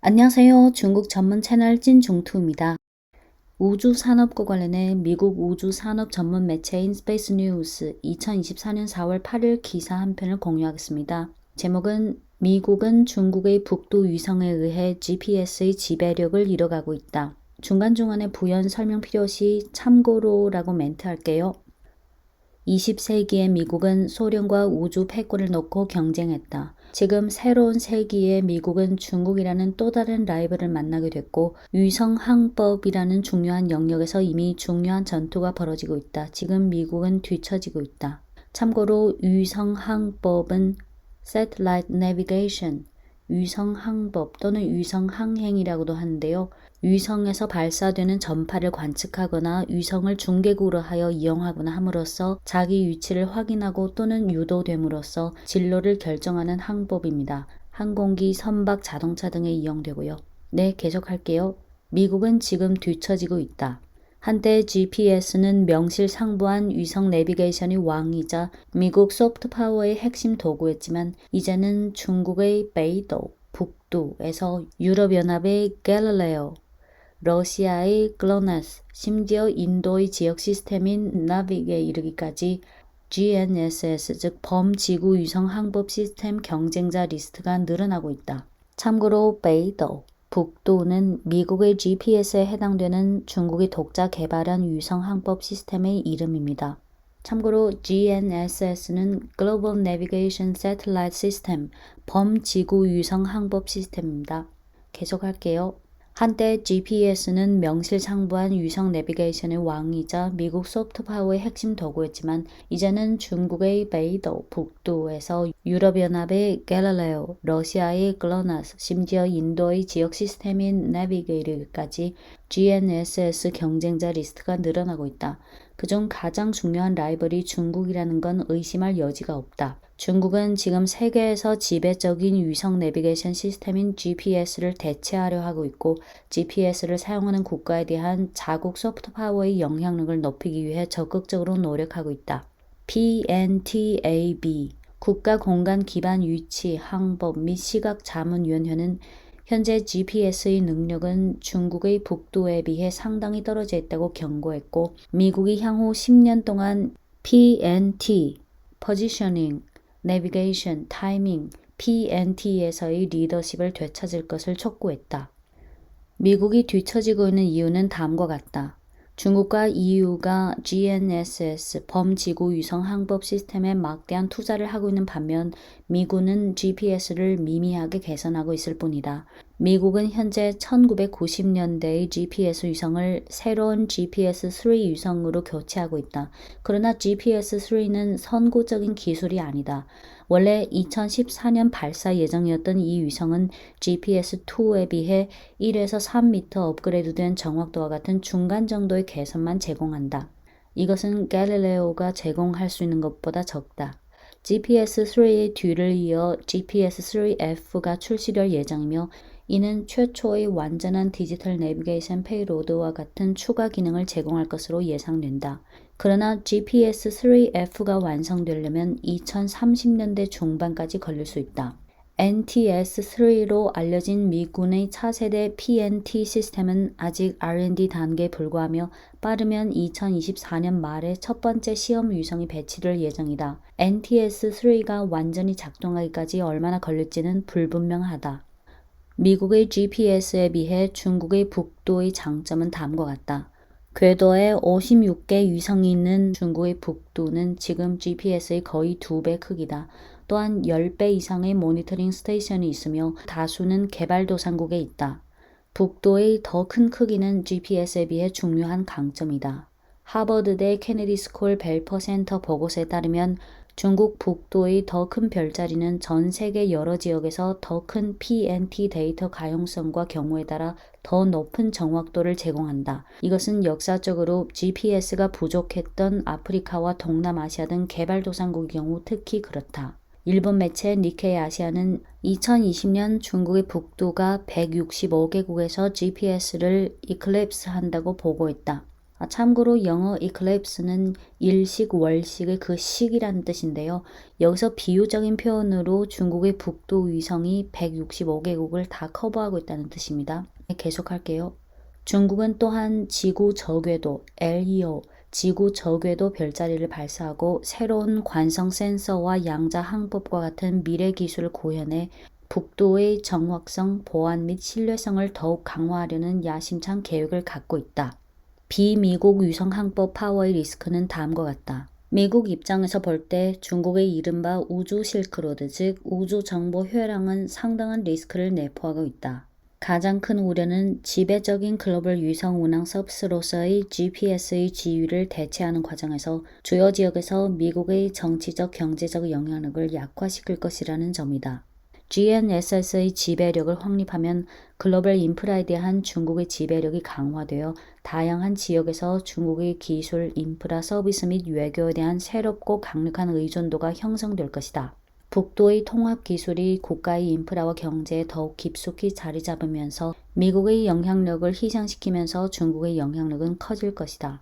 안녕하세요. 중국 전문 채널 찐중투입니다. 우주산업과 관련해 미국 우주산업 전문 매체인 스페이스 뉴스 2024년 4월 8일 기사 한 편을 공유하겠습니다. 제목은 미국은 중국의 북두 위성에 의해 GPS의 지배력을 잃어가고 있다. 중간중간에 부연 설명 필요시 참고로라고 멘트할게요. 20세기의 미국은 소련과 우주 패권을 놓고 경쟁했다. 지금 새로운 세기의 미국은 중국이라는 또 다른 라이벌을 만나게 됐고 위성항법이라는 중요한 영역에서 이미 중요한 전투가 벌어지고 있다. 지금 미국은 뒤처지고 있다. 참고로 위성항법은 Satellite Navigation, 위성항법 또는 위성항행이라고도 하는데요. 위성에서 발사되는 전파를 관측하거나 위성을 중계국으로 하여 이용하거나 함으로써 자기 위치를 확인하고 또는 유도됨으로써 진로를 결정하는 항법입니다. 항공기, 선박, 자동차 등에 이용되고요. 네, 계속할게요. 미국은 지금 뒤처지고 있다. 한때 GPS는 명실상부한 위성 내비게이션의 왕이자 미국 소프트파워의 핵심 도구였지만 이제는 중국의 베이도, 북두에서 유럽연합의 갤릴레오, 러시아의 글로나스, 심지어 인도의 지역 시스템인 나빅에 이르기까지 GNSS, 즉 범지구 위성 항법 시스템 경쟁자 리스트가 늘어나고 있다. 참고로 베이도, 북두는 미국의 GPS에 해당되는 중국이 독자 개발한 위성 항법 시스템의 이름입니다. 참고로 GNSS는 Global Navigation Satellite System, 범지구 위성 항법 시스템입니다. 계속할게요. 한때 GPS는 명실상부한 위성 내비게이션의 왕이자 미국 소프트파워의 핵심 도구였지만 이제는 중국의 베이도, 북두에서 유럽연합의 갤릴레오, 러시아의 글로나스, 심지어 인도의 지역 시스템인 나비게이르까지 GNSS 경쟁자 리스트가 늘어나고 있다. 그중 가장 중요한 라이벌이 중국이라는 건 의심할 여지가 없다. 중국은 지금 세계에서 지배적인 위성 내비게이션 시스템인 GPS를 대체하려 하고 있고 GPS를 사용하는 국가에 대한 자국 소프트파워의 영향력을 높이기 위해 적극적으로 노력하고 있다. PNTAB 국가공간기반위치 항법 및 시각자문위원회는 현재 GPS의 능력은 중국의 북두에 비해 상당히 떨어져 있다고 경고했고 미국이 향후 10년 동안 PNT, Positioning, Navigation, Timing, PNT에서의 리더십을 되찾을 것을 촉구했다. 미국이 뒤처지고 있는 이유는 다음과 같다. 중국과 EU가 GNSS 범지구 위성 항법 시스템에 막대한 투자를 하고 있는 반면 미군은 GPS를 미미하게 개선하고 있을 뿐이다. 미국은 현재 1990년대의 GPS 위성을 새로운 GPS-3 위성으로 교체하고 있다. 그러나 GPS-3는 선구적인 기술이 아니다. 원래 2014년 발사 예정이었던 이 위성은 GPS-2에 비해 1에서 3m 업그레이드된 정확도와 같은 중간 정도의 개선만 제공한다. 이것은 갤릴레오가 제공할 수 있는 것보다 적다. GPS-3의 뒤를 이어 GPS-3F가 출시될 예정이며 이는 최초의 완전한 디지털 내비게이션 페이로드와 같은 추가 기능을 제공할 것으로 예상된다. 그러나 GPS-3F가 완성되려면 2030년대 중반까지 걸릴 수 있다. NTS-3로 알려진 미군의 차세대 PNT 시스템은 아직 R&D 단계에 불과하며 빠르면 2024년 말에 첫 번째 시험 위성이 배치될 예정이다. NTS-3가 완전히 작동하기까지 얼마나 걸릴지는 불분명하다. 미국의 GPS에 비해 중국의 북두의 장점은 다음과 같다. 궤도에 56개 위성이 있는 중국의 북두는 지금 GPS의 거의 2배 크기다. 또한 10배 이상의 모니터링 스테이션이 있으며 다수는 개발도상국에 있다. 북두의 더 큰 크기는 GPS에 비해 중요한 강점이다. 하버드대 케네디 스쿨 벨퍼 센터 보고서에 따르면 중국 북도의 더 큰 별자리는 전 세계 여러 지역에서 더 큰 PNT 데이터 가용성과 경우에 따라 더 높은 정확도를 제공한다. 이것은 역사적으로 GPS가 부족했던 아프리카와 동남아시아 등 개발도상국의 경우 특히 그렇다. 일본 매체 니케이 아시아는 2020년 중국의 북두가 165개국에서 GPS를 이클립스 한다고 보고했다. 참고로 영어 eclipse는 일식, 월식의 그 식이라는 뜻인데요. 여기서 비유적인 표현으로 중국의 북도 위성이 165개국을 다 커버하고 있다는 뜻입니다. 계속할게요. 중국은 또한 지구 저궤도 LEO, 지구 저궤도 별자리를 발사하고 새로운 관성 센서와 양자 항법과 같은 미래 기술을 고현해 북도의 정확성, 보안 및 신뢰성을 더욱 강화하려는 야심찬 계획을 갖고 있다. 비미국 위성 항법 파워의 리스크는 다음과 같다. 미국 입장에서 볼 때 중국의 이른바 우주 실크로드, 즉 우주 정보 회랑은 상당한 리스크를 내포하고 있다. 가장 큰 우려는 지배적인 글로벌 위성 운항 서비스로서의 GPS의 지위를 대체하는 과정에서 주요 지역에서 미국의 정치적, 경제적 영향력을 약화시킬 것이라는 점이다. GNSS의 지배력을 확립하면 글로벌 인프라에 대한 중국의 지배력이 강화되어 다양한 지역에서 중국의 기술, 인프라, 서비스 및 외교에 대한 새롭고 강력한 의존도가 형성될 것이다. 북도의 통합 기술이 국가의 인프라와 경제에 더욱 깊숙이 자리 잡으면서 미국의 영향력을 희생시키면서 중국의 영향력은 커질 것이다.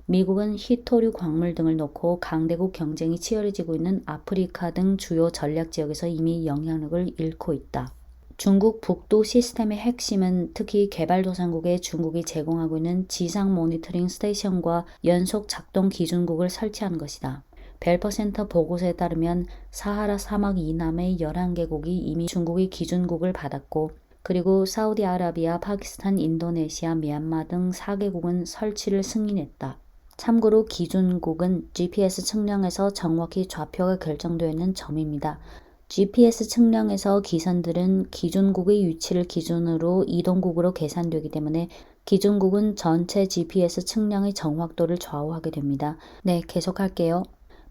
미국은 희토류 광물 등을 놓고 강대국 경쟁이 치열해지고 있는 아프리카 등 주요 전략 지역에서 이미 영향력을 잃고 있다. 중국 북도 시스템의 핵심은 특히 개발도상국에 중국이 제공하고 있는 지상 모니터링 스테이션과 연속 작동 기준국을 설치하는 것이다. 벨퍼센터 보고서에 따르면 사하라 사막 이남의 11개국이 이미 중국의 기준국을 받았고, 그리고 사우디아라비아, 파키스탄, 인도네시아, 미얀마 등 4개국은 설치를 승인했다. 참고로 기준국은 GPS 측량에서 정확히 좌표가 결정되어 있는 점입니다. GPS 측량에서 기선들은 기준국의 위치를 기준으로 이동국으로 계산되기 때문에 기준국은 전체 GPS 측량의 정확도를 좌우하게 됩니다. 네, 계속할게요.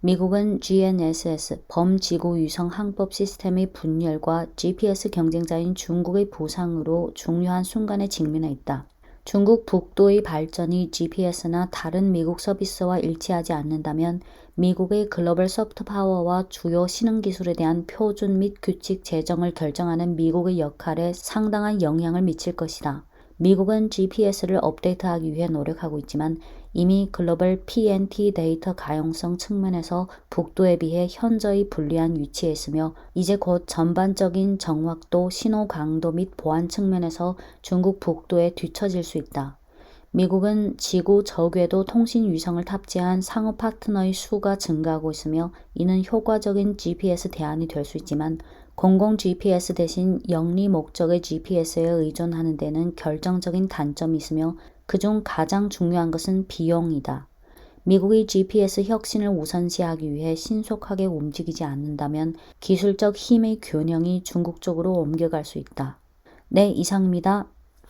미국은 GNSS, 범지구 위성 항법 시스템의 분열과 GPS 경쟁자인 중국의 부상으로 중요한 순간에 직면해 있다. 중국 북도의 발전이 GPS나 다른 미국 서비스와 일치하지 않는다면 미국의 글로벌 소프트 파워와 주요 신흥 기술에 대한 표준 및 규칙 제정을 결정하는 미국의 역할에 상당한 영향을 미칠 것이다. 미국은 GPS를 업데이트하기 위해 노력하고 있지만 이미 글로벌 PNT 데이터 가용성 측면에서 북도에 비해 현저히 불리한 위치에 있으며 이제 곧 전반적인 정확도, 신호 강도 및 보안 측면에서 중국 북도에 뒤처질 수 있다. 미국은 지구 저궤도 통신 위성을 탑재한 상호 파트너의 수가 증가하고 있으며 이는 효과적인 GPS 대안이 될 수 있지만 공공 GPS 대신 영리 목적의 GPS에 의존하는 데는 결정적인 단점이 있으며 그중 가장 중요한 것은 비용이다. 미국의 GPS 혁신을 우선시하기 위해 신속하게 움직이지 않는다면 기술적 힘의 균형이 중국 쪽으로 옮겨갈 수 있다. 네, 이상입니다.